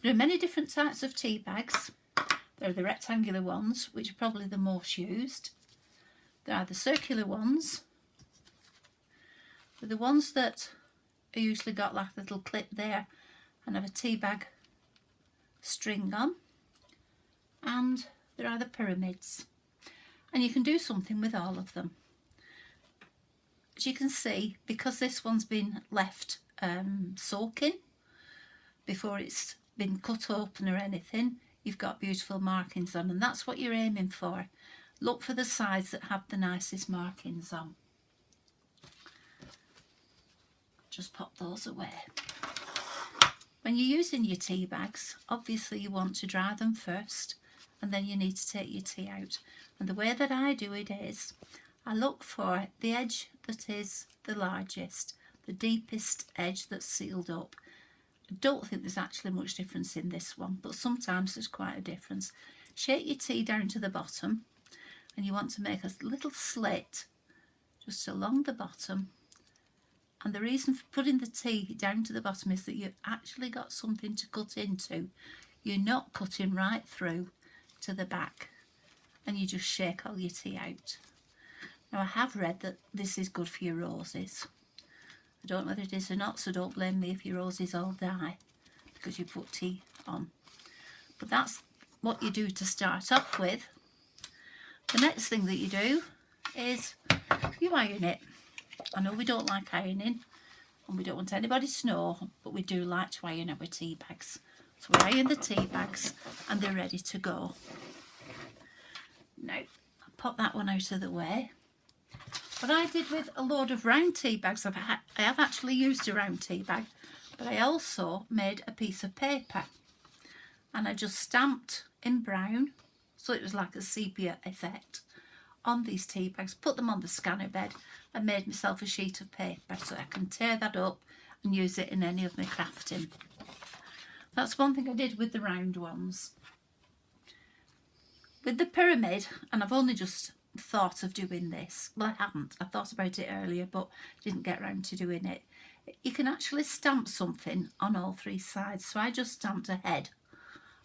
There are many different types of tea bags. There are the rectangular ones, which are probably the most used. There are the circular ones. They're the ones that are usually got like a little clip there and have a tea bag string on. And there are the pyramids. And you can do something with all of them. As you can see, because this one's been left soaking before it's been cut open or anything, you've got beautiful markings on, and that's what you're aiming for. Look for the sides that have the nicest markings on. Just pop those away. When you're using your tea bags, obviously you want to dry them first, and then you need to take your tea out. And the way that I do it is, I look for the edge that is the largest, the deepest edge that's sealed up. I don't think there's actually much difference in this one, but sometimes there's quite a difference. Shake your tea down to the bottom, and you want to make a little slit just along the bottom. And the reason for putting the tea down to the bottom is that you've actually got something to cut into. You're not cutting right through to the back, and you just shake all your tea out. Now, I have read that this is good for your roses. I don't know whether it is or not, so don't blame me if your roses all die because you put tea on. But that's what you do to start off with. The next thing that you do is you iron it. I know we don't like ironing and we don't want anybody to know, but we do like to iron our tea bags. So we iron the tea bags and they're ready to go. Now, I'll pop that one out of the way. What I did with a load of round tea bags, I have actually used a round tea bag, but I also made a piece of paper and I just stamped in brown, so it was like a sepia effect on these tea bags, put them on the scanner bed and made myself a sheet of paper so I can tear that up and use it in any of my crafting. That's one thing I did with the round ones. With the pyramid, and I've only just thought of doing this, well, I haven't, I thought about it earlier but didn't get round to doing it. You can actually stamp something on all three sides, so I just stamped a head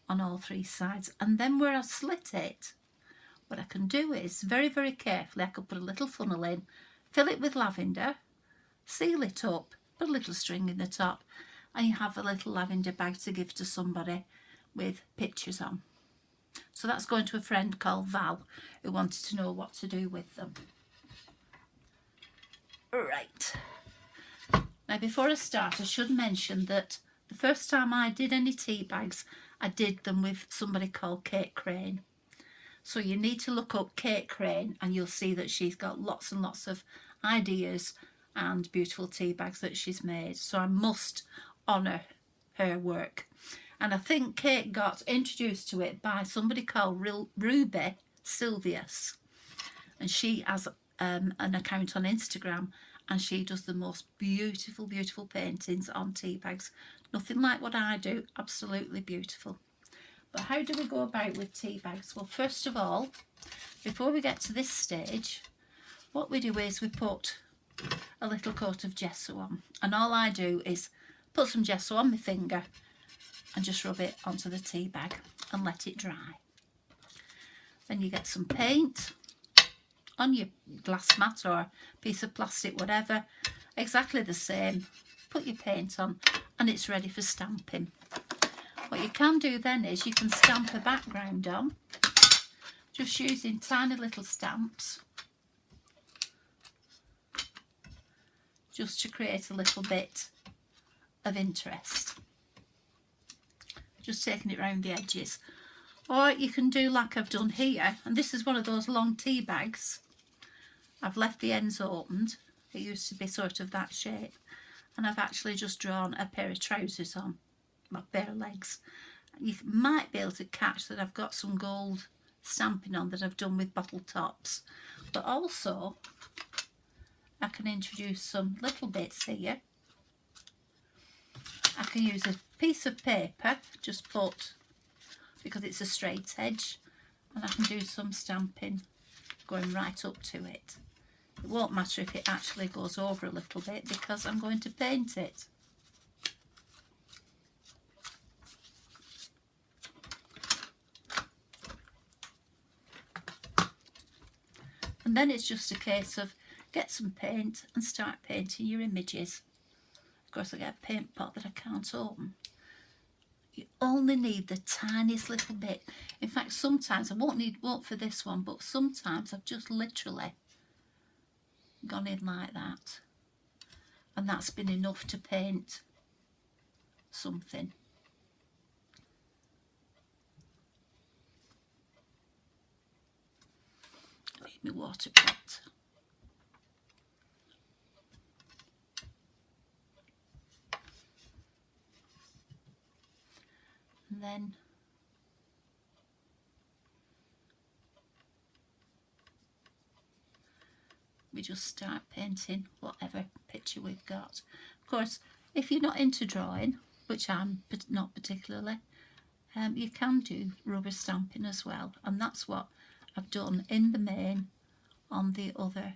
on all three sides, and then where I slit it, what I can do is very, very carefully, I could put a little funnel in, fill it with lavender, seal it up, put a little string in the top, and you have a little lavender bag to give to somebody with pictures on. So that's going to a friend called Val who wanted to know what to do with them. Right. Now, before I start, I should mention that the first time I did any tea bags, I did them with somebody called Kate Crane. So you need to look up Kate Crane and you'll see that she's got lots and lots of ideas and beautiful tea bags that she's made. So I must honour her work. And I think Kate got introduced to it by somebody called Ruby Sylvius. And she has an account on Instagram and she does the most beautiful, beautiful paintings on tea bags. Nothing like what I do, absolutely beautiful. But how do we go about with tea bags? Well, first of all, before we get to this stage, what we do is we put a little coat of gesso on. And all I do is put some gesso on my finger and just rub it onto the tea bag and let it dry. Then you get some paint on your glass mat or piece of plastic, whatever, exactly the same. Put your paint on and it's ready for stamping. What you can do then is you can stamp a background on, just using tiny little stamps, just to create a little bit of interest. Just taking it round the edges. Or you can do like I've done here, and this is one of those long tea bags. I've left the ends opened. It used to be sort of that shape, and I've actually just drawn a pair of trousers on, my pair of legs. You might be able to catch that I've got some gold stamping on that I've done with bottle tops, but also I can introduce some little bits here. I can use a piece of paper, just put, because it's a straight edge, and I can do some stamping going right up to it. It won't matter if it actually goes over a little bit because I'm going to paint it. And then it's just a case of get some paint and start painting your images. Of course I get a paint pot that I can't open. You only need the tiniest little bit. In fact, sometimes I won't for this one, but sometimes I've just literally gone in like that, and that's been enough to paint something. Need my water pot. And then we just start painting whatever picture we've got. Of course, if you're not into drawing, which I'm not particularly, you can do rubber stamping as well, and that's what I've done in the main on the other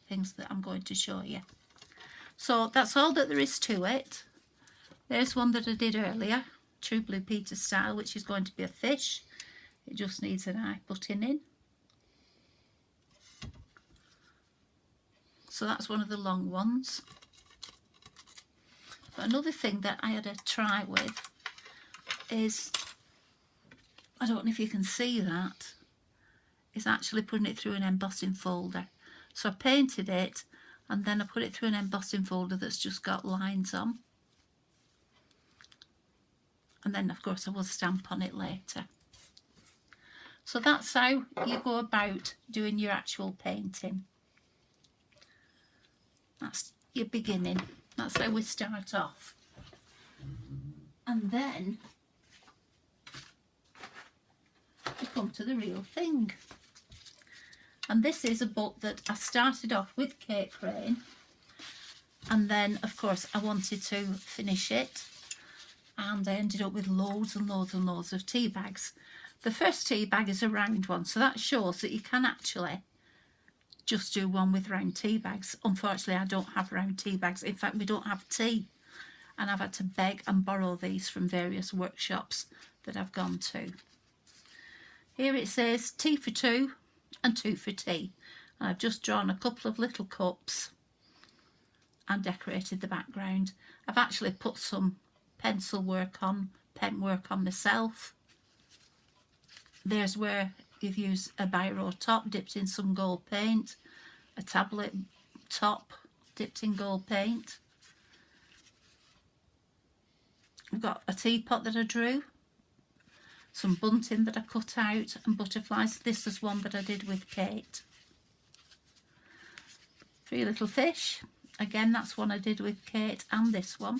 things that I'm going to show you. So that's all that there is to it. There's one that I did earlier, True Blue Peter style, which is going to be a fish. It just needs an eye putting in. So that's one of the long ones. But another thing that I had a try with is, I don't know if you can see that, is actually putting it through an embossing folder. So I painted it and then I put it through an embossing folder that's just got lines on. And then of course I will stamp on it later. So that's how you go about doing your actual painting. That's your beginning. That's how we start off. And then we come to the real thing. And this is a book that I started off with Kate Crane, and then of course I wanted to finish it, and I ended up with loads and loads and loads of tea bags. The first tea bag is a round one, so that shows that you can actually just do one with round tea bags. Unfortunately, I don't have round tea bags. In fact, we don't have tea, and I've had to beg and borrow these from various workshops that I've gone to. Here it says tea for two and two for tea. And I've just drawn a couple of little cups and decorated the background. I've actually put some pencil work on, pen work on myself. There's where you've used a biro top dipped in some gold paint, a tablet top dipped in gold paint. I've got a teapot that I drew, some bunting that I cut out, and butterflies. This is one that I did with Kate. Three little fish. Again, that's one I did with Kate, and this one.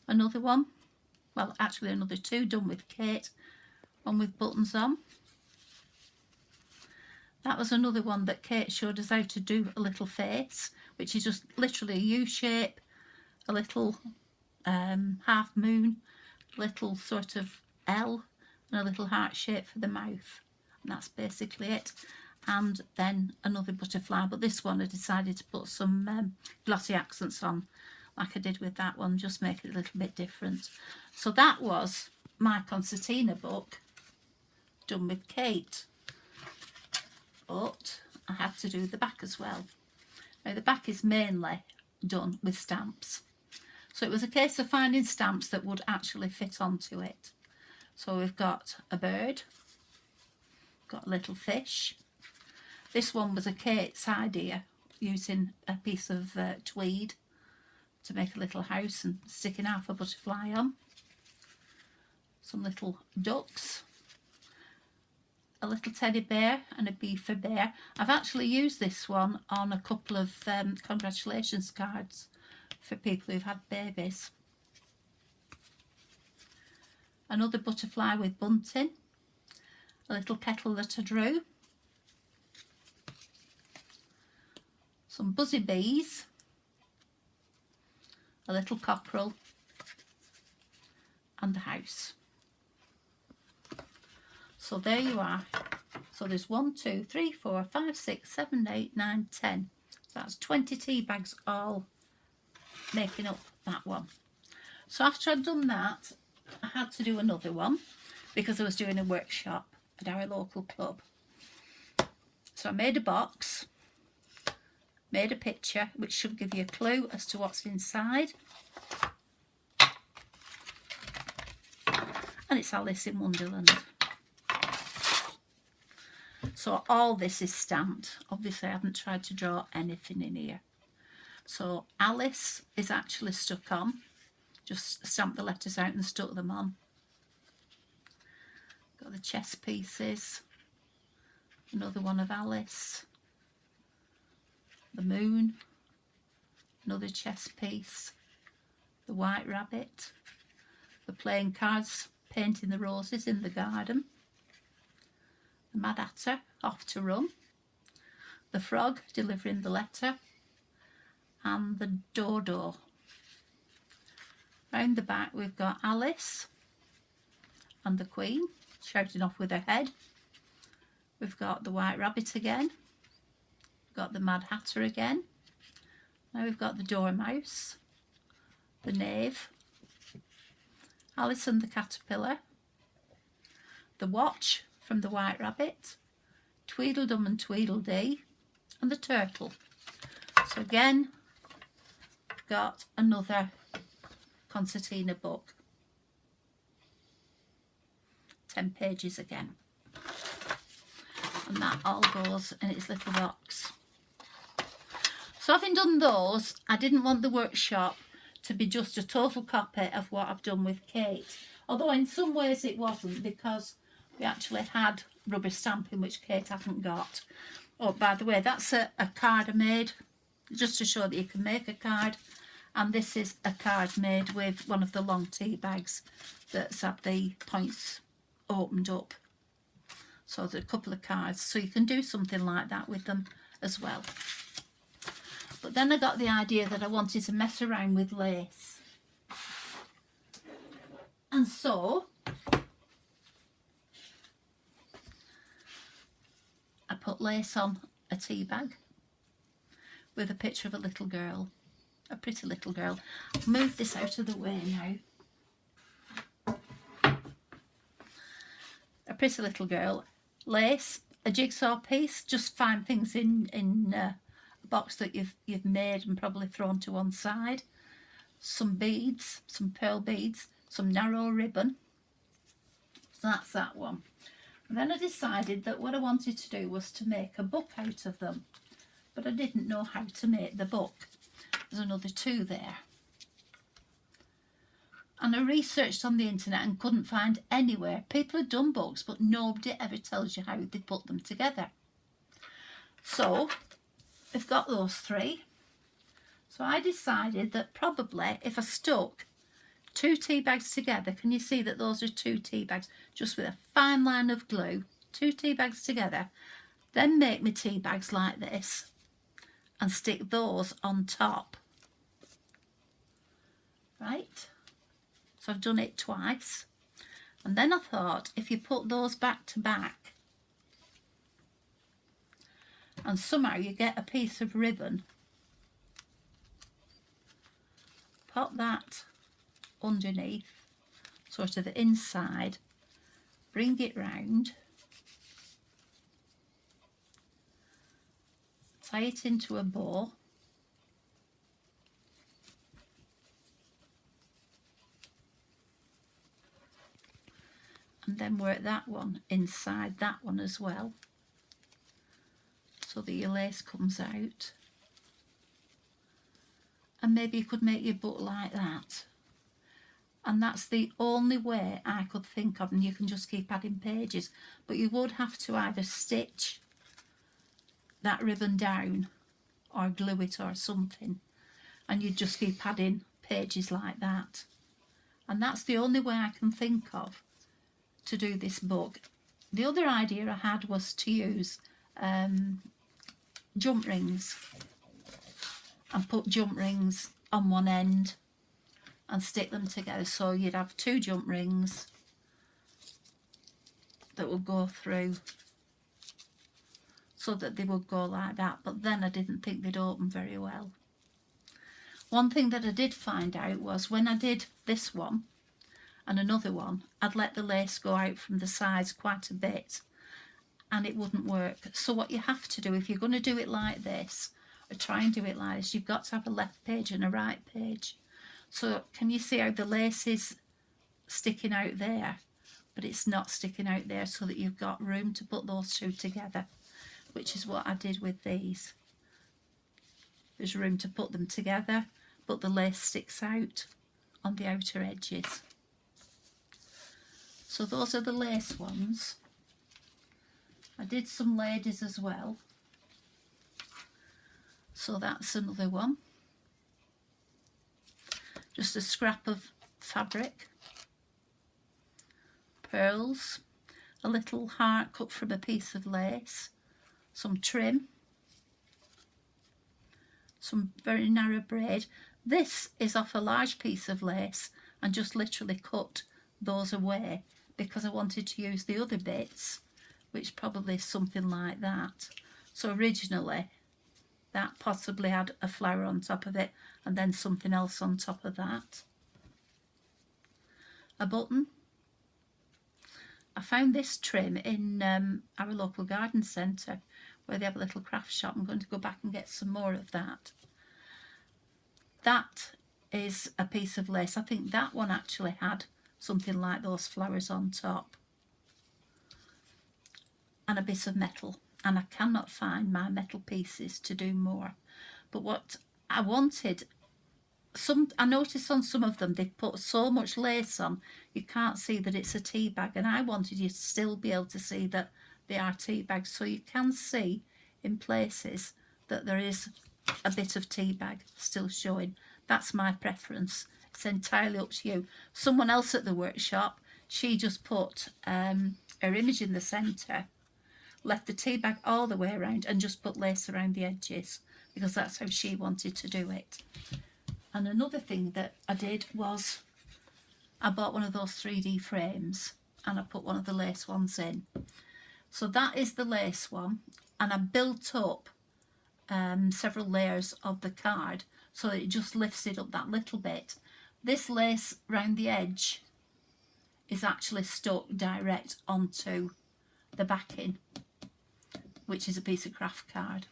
Another one. Well, actually another two done with Kate. One with buttons on. That was another one that Kate showed us how to do a little face, which is just literally a U-shape, a little half moon, little sort of L, and a little heart shape for the mouth. And that's basically it. And then another butterfly, but this one I decided to put some glossy accents on, like I did with that one, just make it a little bit different. So that was my concertina book done with Kate. But I had to do the back as well. Now the back is mainly done with stamps. So it was a case of finding stamps that would actually fit onto it. So we've got a bird, got a little fish. This one was a Kate's idea, using a piece of tweed to make a little house and sticking half a butterfly on. Some little ducks, a little teddy bear and a beaver bear. I've actually used this one on a couple of congratulations cards for people who've had babies. Another butterfly with bunting, a little kettle that I drew, some buzzy bees, a little cockerel, and the house. So there you are. So there's 1, 2, 3, 4, 5, 6, 7, 8, 9, 10. So that's 20 tea bags all making up that one. So after I'd done that, I had to do another one because I was doing a workshop. at our local club. So I made a box, made a picture which should give you a clue as to what's inside. And it's Alice in Wonderland. So all this is stamped. Obviously I haven't tried to draw anything in here. So Alice is actually stuck on. Just stamped the letters out and stuck them on. Got the chess pieces. Another one of Alice. The moon. Another chess piece. The white rabbit. The playing cards painting the roses in the garden. The Mad Hatter off to run. The frog delivering the letter. And the dodo. Round the back we've got Alice and the Queen shouting off with her head. We've got the White Rabbit again. We've got the Mad Hatter again. Now we've got the Dormouse, the Knave, Alice and the Caterpillar, the Watch from the White Rabbit, Tweedledum and Tweedledee, and the Turtle. So again, we've got another concertina book. 10 pages again. And that all goes in its little box. So having done those, I didn't want the workshop to be just a total copy of what I've done with Kate. Although in some ways it wasn't, because we actually had rubber stamping which Kate hadn't got. Oh, by the way, that's a card I made just to show that you can make a card. And this is a card made with one of the long tea bags that's had the points opened up. So there's a couple of cards, so you can do something like that with them as well. But then I got the idea that I wanted to mess around with lace. And so I put lace on a tea bag with a picture of a little girl, a pretty little girl. I'll move this out of the way now. A pretty little girl, lace, a jigsaw piece, just find things in a box that you've made and probably thrown to one side. Some beads, some pearl beads, some narrow ribbon. So that's that one. And then I decided that what I wanted to do was to make a book out of them, but I didn't know how to make the book. There's another two there. And I researched on the internet and couldn't find anywhere. People have done books, but nobody ever tells you how they put them together. So I've got those three. So I decided that probably if I stuck 2 tea bags together, can you see that those are 2 tea bags, just with a fine line of glue, 2 tea bags together, then make my tea bags like this and stick those on top. Right? So I've done it twice. And then I thought, if you put those back to back and somehow you get a piece of ribbon, pop that underneath, sort of the inside, bring it round, tie it into a bow, and then work that one inside that one as well, so that your lace comes out. And maybe you could make your book like that. And that's the only way I could think of, and you can just keep adding pages, but you would have to either stitch that ribbon down or glue it or something, and you'd just keep adding pages like that. And that's the only way I can think of to do this book. The other idea I had was to use jump rings and put jump rings on one end and stick them together, so you'd have 2 jump rings that would go through, so that they would go like that, but then I didn't think they'd open very well. One thing that I did find out was when I did this one and another one, I'd let the lace go out from the sides quite a bit, and it wouldn't work. So what you have to do, if you're going to do it like this, or try and do it like this, you've got to have a left page and a right page. So can you see how the lace is sticking out there, but it's not sticking out there, so that you've got room to put those two together, which is what I did with these. There's room to put them together, but the lace sticks out on the outer edges. So those are the lace ones. I did some ladies as well. So that's another one. Just a scrap of fabric, pearls, a little heart cut from a piece of lace, some trim, some very narrow braid. This is off a large piece of lace, and just literally cut those away because I wanted to use the other bits, which probably is something like that. So originally that possibly had a flower on top of it and then something else on top of that. A button. I found this trim in our local garden centre where they have a little craft shop. I'm going to go back and get some more of that. That is a piece of lace. I think that one actually had something like those flowers on top. And a bit of metal. And I cannot find my metal pieces to do more. But what I wanted, I noticed on some of them they've put so much lace on you can't see that it's a tea bag, and I wanted you to still be able to see that they are tea bags, so you can see in places that there is a bit of tea bag still showing. That's my preference. It's entirely up to you. Someone else at the workshop, she just put her image in the centre, left the tea bag all the way around and just put lace around the edges because that's how she wanted to do it. And another thing that I did was I bought one of those 3D frames and I put one of the lace ones in. So that is the lace one, and I built up several layers of the card so that it just lifts it up that little bit. This lace round the edge is actually stuck direct onto the backing, which is a piece of craft card.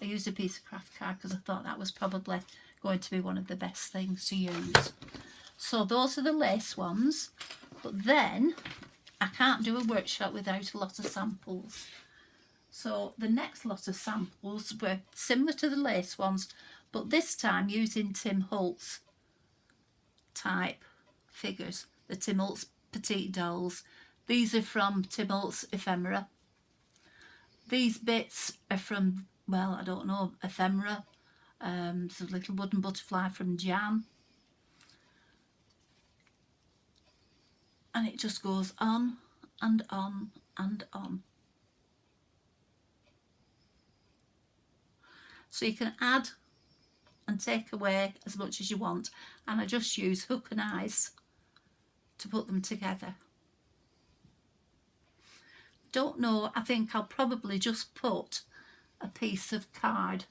I used a piece of craft card because I thought that was probably going to be one of the best things to use. So those are the lace ones, but then I can't do a workshop without a lot of samples. So the next lot of samples were similar to the lace ones, but this time using Tim Holtz type figures, the Tim Holtz Petite Dolls. These are from Tim Holtz Ephemera. These bits are from, well, I don't know, Ephemera. There's a little wooden butterfly from Jan. And it just goes on and on and on. So you can add and take away as much as you want, and I just use hook and eyes to put them together. Don't know, I think I'll probably just put a piece of card,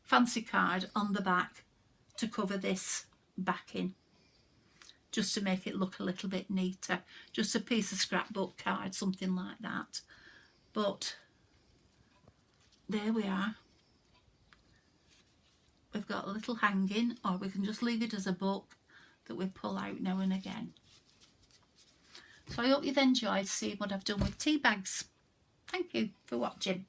fancy card, on the back to cover this backing, just to make it look a little bit neater. Just a piece of scrapbook card, something like that. But there we are. We've got a little hanging, or we can just leave it as a book that we pull out now and again. So I hope you've enjoyed seeing what I've done with tea bags. Thank you for watching.